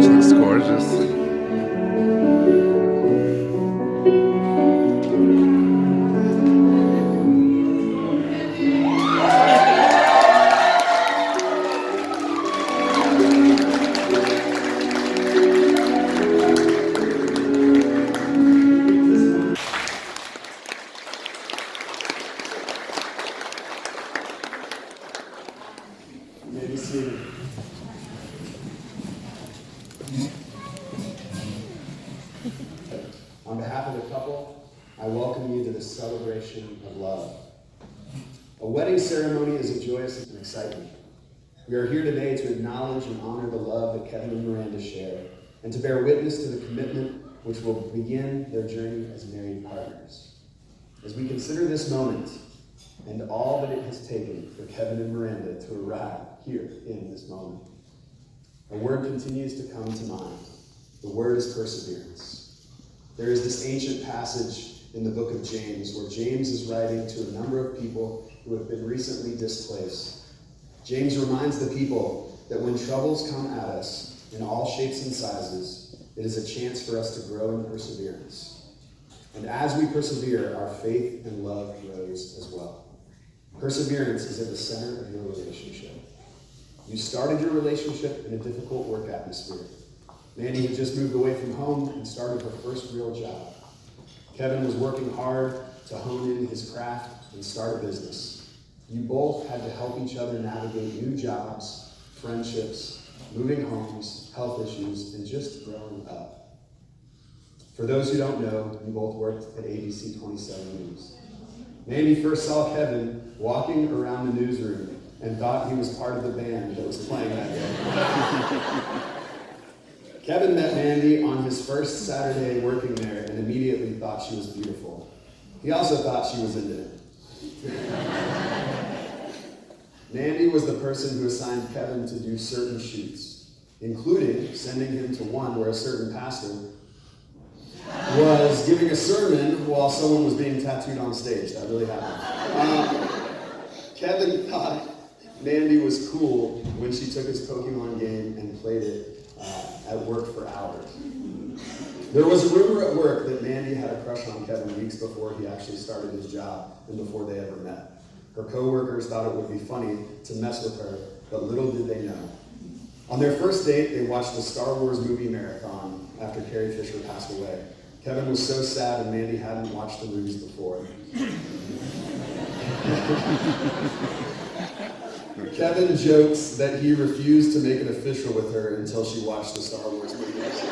Looks gorgeous. You may be seated. On behalf of the couple, I welcome you to this celebration of love. A wedding ceremony is a joyous and exciting. We are here today to acknowledge and honor the love that Kevin and Miranda share, and to bear witness to the commitment which will begin their journey as married partners. As we consider this moment and all that it has taken for Kevin and Miranda to arrive here in this moment, a word continues to come to mind. The word is perseverance. There is this ancient passage in the book of James where James is writing to a number of people who have been recently displaced. James reminds the people that when troubles come at us in all shapes and sizes, it is a chance for us to grow in perseverance. And as we persevere, our faith and love grows as well. Perseverance is at the center of your relationship. You started your relationship in a difficult work atmosphere. Mandy had just moved away from home and started her first real job. Kevin was working hard to hone in his craft and start a business. You both had to help each other navigate new jobs, friendships, moving homes, health issues, and just growing up. For those who don't know, you both worked at ABC 27 News. Mandy first saw Kevin walking around the newsroom and thought he was part of the band that was playing that day. Kevin met Mandy on his first Saturday working there and immediately thought she was beautiful. He also thought she was into him. Mandy was the person who assigned Kevin to do certain shoots, including sending him to one where a certain pastor was giving a sermon while someone was being tattooed on stage. That really happened. Kevin thought Mandy was cool when she took his Pokemon game and played it at work for hours. There was a rumor at work that Mandy had a crush on Kevin weeks before he actually started his job and before they ever met. Her coworkers thought it would be funny to mess with her, but little did they know. On their first date, they watched a Star Wars movie marathon after Carrie Fisher passed away. Kevin was so sad and Mandy hadn't watched the movies before. Kevin jokes that he refused to make it official with her until she watched the Star Wars movies.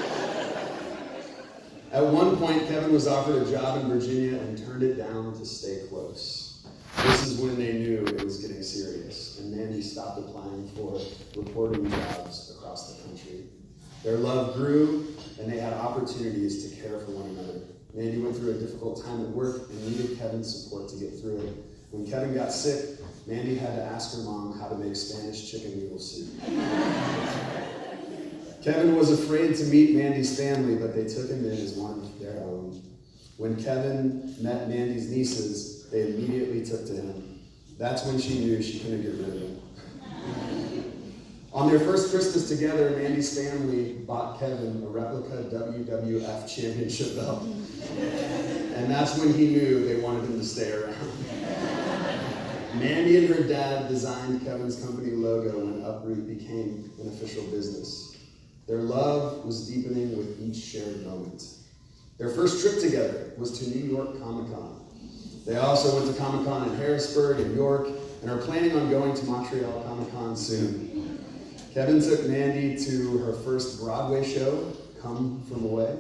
At one point, Kevin was offered a job in Virginia and turned it down to stay close. This is when they knew it was getting serious, and Mandy stopped applying for reporting jobs across the country. Their love grew, and they had opportunities to care for one another. Mandy went through a difficult time at work and needed Kevin's support to get through it. When Kevin got sick, Mandy had to ask her mom how to make Spanish chicken noodle soup. Kevin was afraid to meet Mandy's family, but they took him in as one of their own. When Kevin met Mandy's nieces, they immediately took to him. That's when she knew she couldn't get rid of him. On their first Christmas together, Mandy's family bought Kevin a replica WWF championship belt. And that's when he knew they wanted him to stay around. Mandy and her dad designed Kevin's company logo when Uproot became an official business. Their love was deepening with each shared moment. Their first trip together was to New York Comic-Con. They also went to Comic-Con in Harrisburg and York and are planning on going to Montreal Comic-Con soon. Kevin took Mandy to her first Broadway show, Come From Away,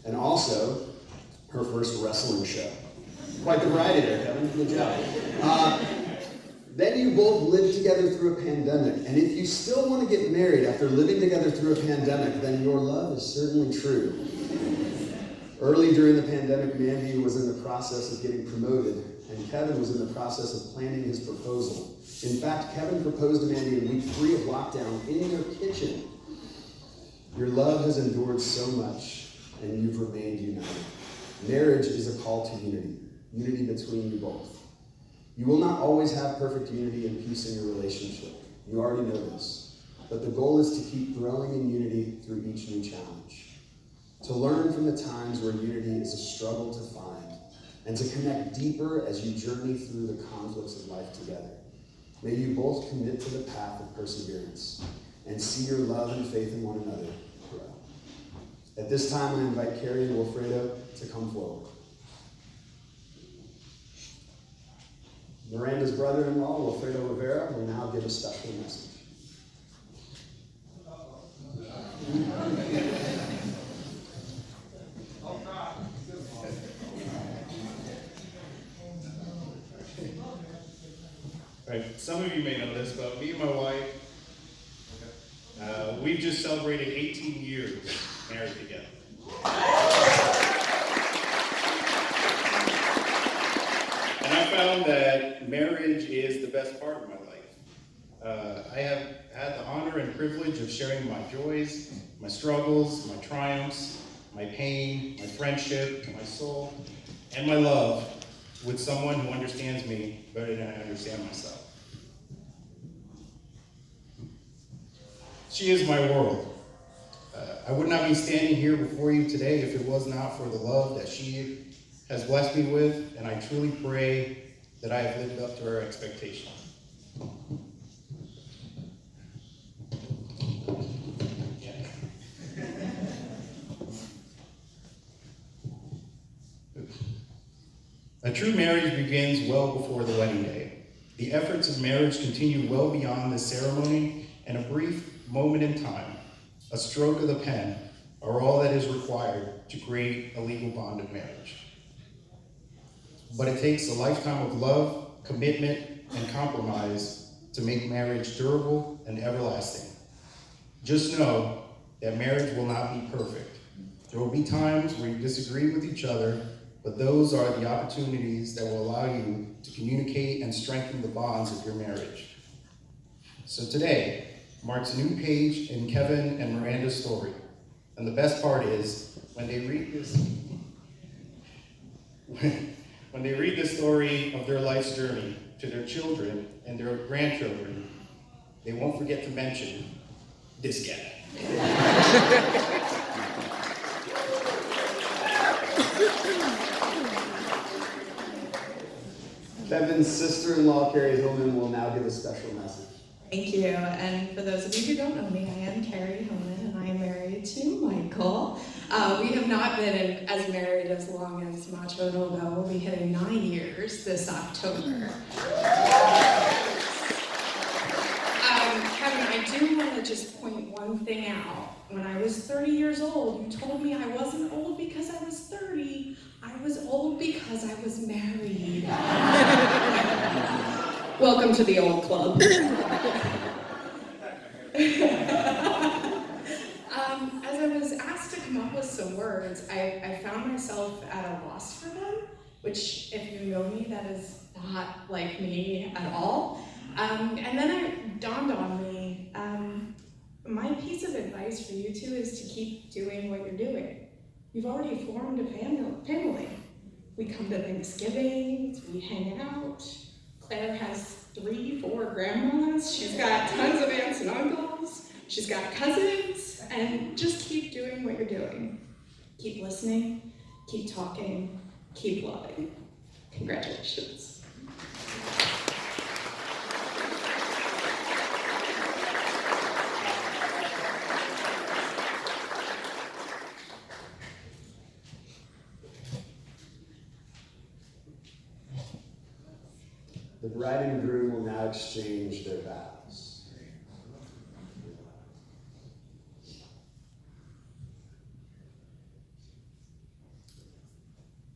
and also her first wrestling show. Quite the variety there, Kevin. Good job. Then you both lived together through a pandemic, and if you still want to get married after living together through a pandemic, then your love is certainly true. Early during the pandemic, Mandy was in the process of getting promoted, and Kevin was in the process of planning his proposal. In fact, Kevin proposed to Mandy in week 3 of lockdown in their kitchen. Your love has endured so much, and you've remained united. Marriage is a call to unity, unity between you both. You will not always have perfect unity and peace in your relationship. You already know this. But the goal is to keep growing in unity through each new challenge. To learn from the times where unity is a struggle to find, and to connect deeper as you journey through the conflicts of life together. May you both commit to the path of perseverance and see your love and faith in one another grow. At this time, I invite Carrie and Wilfredo to come forward. Miranda's brother-in-law, Wilfredo Rivera, will now give a special message. Right. Some of you may know this, but me and my wife, we've just celebrated 18 years married together. And I found that marriage is the best part of my life. I have had the honor and privilege of sharing my joys, my struggles, my triumphs, my pain, my friendship, my soul, and my love with someone who understands me better than I understand myself. She is my world. I would not be standing here before you today if it was not for the love that she has blessed me with, and I truly pray that I have lived up to her expectations. A true marriage begins well before the wedding day. The efforts of marriage continue well beyond the ceremony, and a brief moment in time, a stroke of the pen, are all that is required to create a legal bond of marriage. But it takes a lifetime of love, commitment, and compromise to make marriage durable and everlasting. Just know that marriage will not be perfect. There will be times where you disagree with each other, but those are the opportunities that will allow you to communicate and strengthen the bonds of your marriage. So today marks a new page in Kevin and Miranda's story. And the best part is, when they read the story of their life's journey to their children and their grandchildren, they won't forget to mention this guy. Kevin's sister-in-law, Carrie Hillman, will now give a special message. Thank you. And for those of you who don't know me, I am Carrie Hillman, and I am married to Michael. We have not been as married as long as Macho and Obo. We'll be hitting 9 years this October. do want to just point one thing out. When I was 30 years old, you told me I wasn't old because I was 30. I was old because I was married. Welcome to the old club. As I was asked to come up with some words, I found myself at a loss for them, which, if you know me, that is not like me at all. And then it dawned on me, my piece of advice for you two is to keep doing what you're doing. You've already formed a family. We come to Thanksgiving, we hang out. Claire has 3, 4 grandmas. She's got tons of aunts and uncles. She's got cousins, and just keep doing what you're doing. Keep listening, keep talking, keep loving. Congratulations. The bride and groom will now exchange their vows.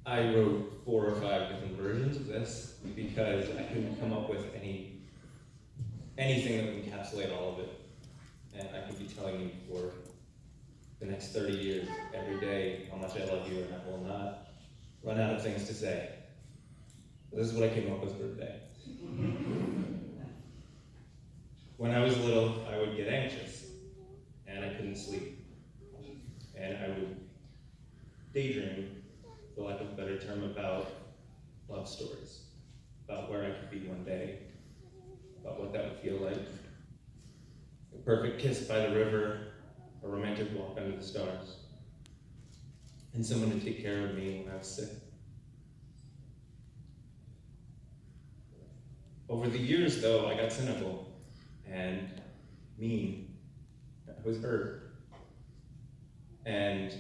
I wrote 4 or 5 different versions of this because I couldn't come up with anything that would encapsulate all of it. And I could be telling you for the next 30 years, every day, how much I love you, and I will not run out of things to say. But this is what I came up with for today. When I was little, I would get anxious, and I couldn't sleep. And I would daydream, for lack of a better term, about love stories, about where I could be one day, about what that would feel like. A perfect kiss by the river, a romantic walk under the stars, and someone to take care of me when I was sick. Over the years, though, I got cynical and mean. I was hurt and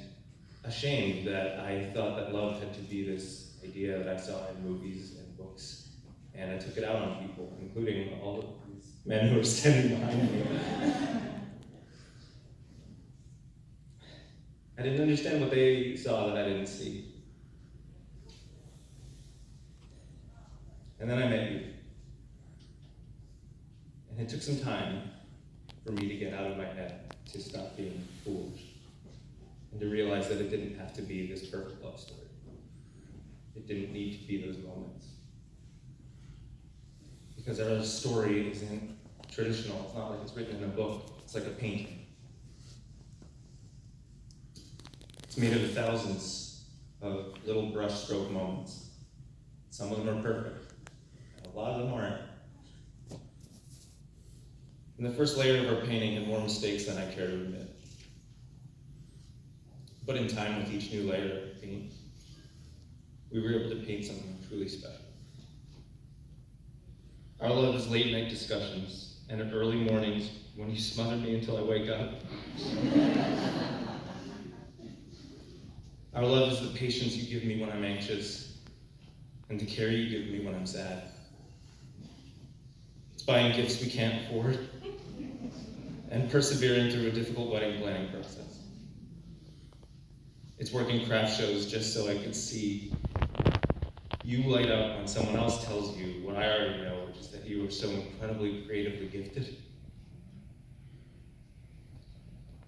ashamed that I thought that love had to be this idea that I saw in movies and books, and I took it out on people, including all of these men who are standing behind me. I didn't understand what they saw that I didn't see. And then I met you. And it took some time for me to get out of my head, to stop being foolish, and to realize that it didn't have to be this perfect love story. It didn't need to be those moments. Because our story isn't traditional. It's not like it's written in a book. It's like a painting. It's made of thousands of little brushstroke moments. Some of them are perfect, and a lot of them aren't. And the first layer of our painting had more mistakes than I care to admit. But in time, with each new layer of paint, we were able to paint something truly special. Our love is late night discussions and at early mornings when you smother me until I wake up. Our love is the patience you give me when I'm anxious and the care you give me when I'm sad. It's buying gifts we can't afford and persevering through a difficult wedding planning process. It's working craft shows just so I could see you light up when someone else tells you what I already know, which is that you are so incredibly creatively gifted.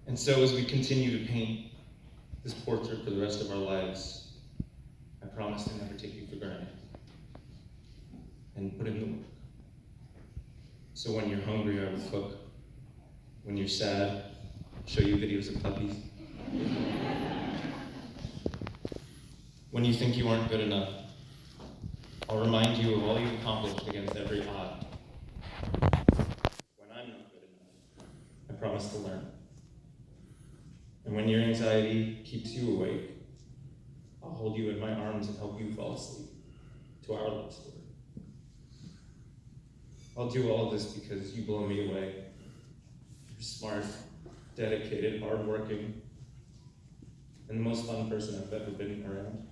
And so as we continue to paint this portrait for the rest of our lives, I promise to never take you for granted and put in the work. So when you're hungry, I will cook. When you're sad, I'll show you videos of puppies. When you think you aren't good enough, I'll remind you of all you've accomplished against every odd. When I'm not good enough, I promise to learn. And when your anxiety keeps you awake, I'll hold you in my arms and help you fall asleep to our love story. I'll do all of this because you blow me away. You're smart, dedicated, hardworking, and the most fun person I've ever been around.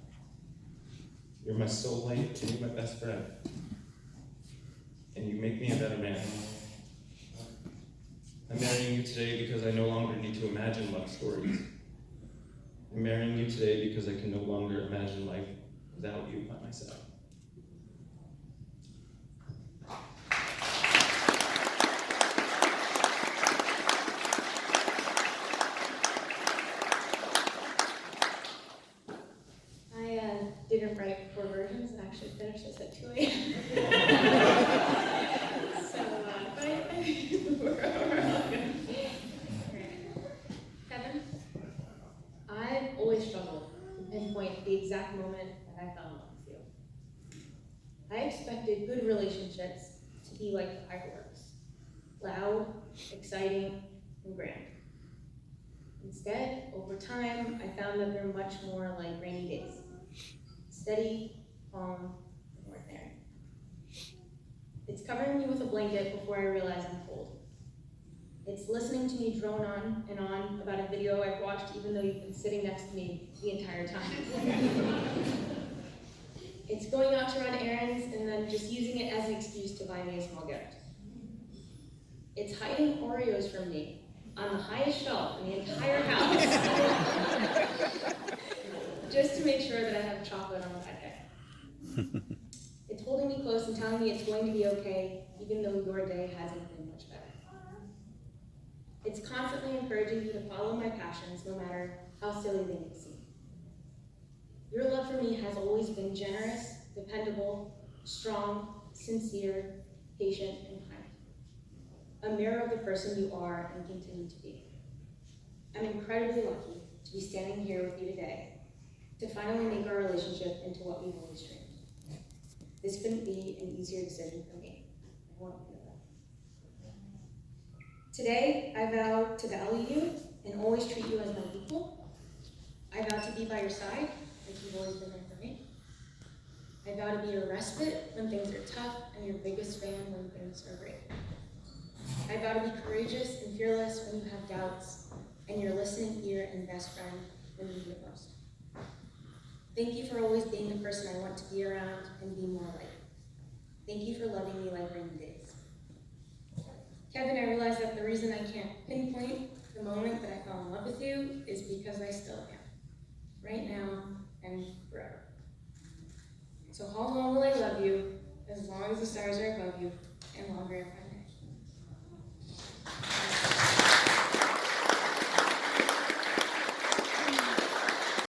You're my soulmate, and you're my best friend. And you make me a better man. I'm marrying you today because I no longer need to imagine love stories. I'm marrying you today because I can no longer imagine life without you by my side. I didn't write 4 versions and actually finished this at 2 a.m. So, but I think we're all good. Kevin, I've always struggled to pinpoint the exact moment that I fell in love with you. I expected good relationships to be like fireworks, loud, exciting, and grand. Instead, over time, I found that they're much more like rainy days. Steady, calm, and ordinary. It's covering me with a blanket before I realize I'm cold. It's listening to me drone on and on about a video I've watched even though you've been sitting next to me the entire time. It's going out to run errands and then just using it as an excuse to buy me a small gift. It's hiding Oreos from me on the highest shelf in the entire house just to make sure that I have chocolate on the bad day. It's holding me close and telling me it's going to be okay, even though your day hasn't been much better. It's constantly encouraging me to follow my passions, no matter how silly they may seem. Your love for me has always been generous, dependable, strong, sincere, patient, and kind. A mirror of the person you are and continue to be. I'm incredibly lucky to be standing here with you today, to finally make our relationship into what we've always dreamed. This couldn't be an easier decision for me. I want you to know that. Today, I vow to value you and always treat you as my equal. I vow to be by your side, like you've always been there for me. I vow to be your respite when things are tough and your biggest fan when things are great. I vow to be courageous and fearless when you have doubts, and your listening ear and best friend when you need it most. Thank you for always being the person I want to be around and be more like. Thank you for loving me like rainy days. Kevin, I realize that the reason I can't pinpoint the moment that I fell in love with you is because I still am. Right now and forever. So how long will I love you? As long as the stars are above you, and longer if I may.